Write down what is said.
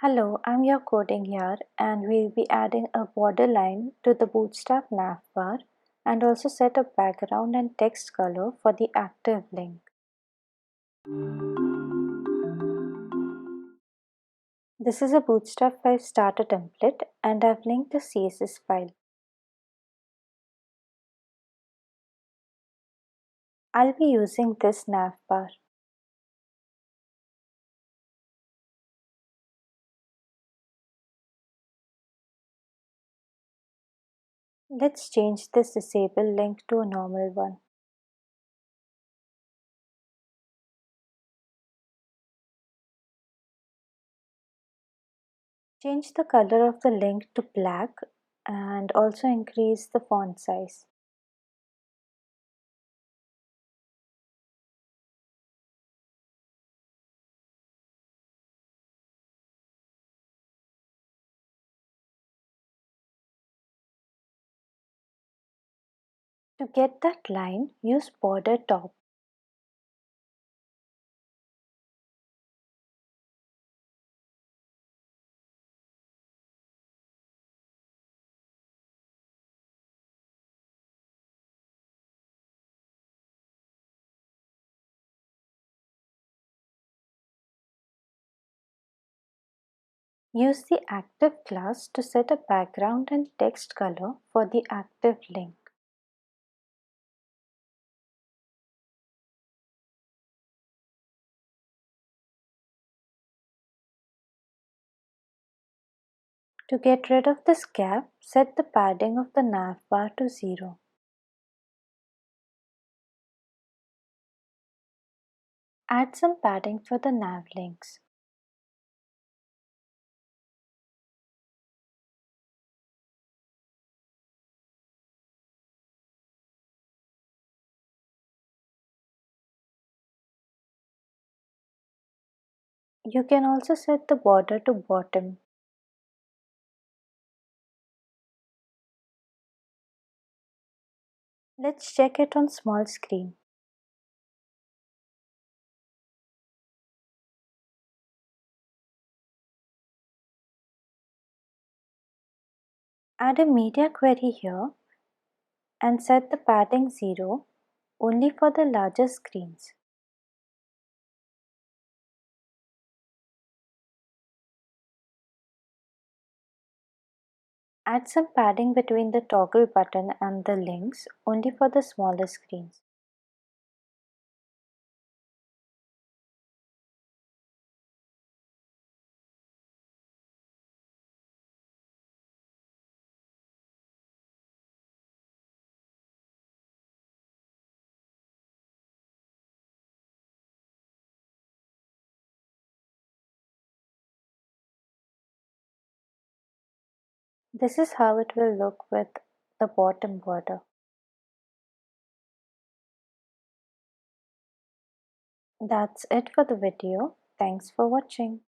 Hello, I'm your coding here and we'll be adding a borderline to the Bootstrap navbar and also set a background and text color for the active link. This is a Bootstrap 5 starter template and I've linked the CSS file. I'll be using this navbar. Let's change this disable link to a normal one. Change the color of the link to black and also increase the font size. To get that line, use border top. Use the active class to set a background and text color for the active link. To get rid of this gap, set the padding of the navbar to 0. Add some padding for the nav links. You can also set the border to bottom. Let's check it on small screen. Add a media query here and set the padding 0 only for the larger screens. Add some padding between the toggle button and the links only for the smaller screens. This is how it will look with the bottom border. That's it for the video. Thanks for watching.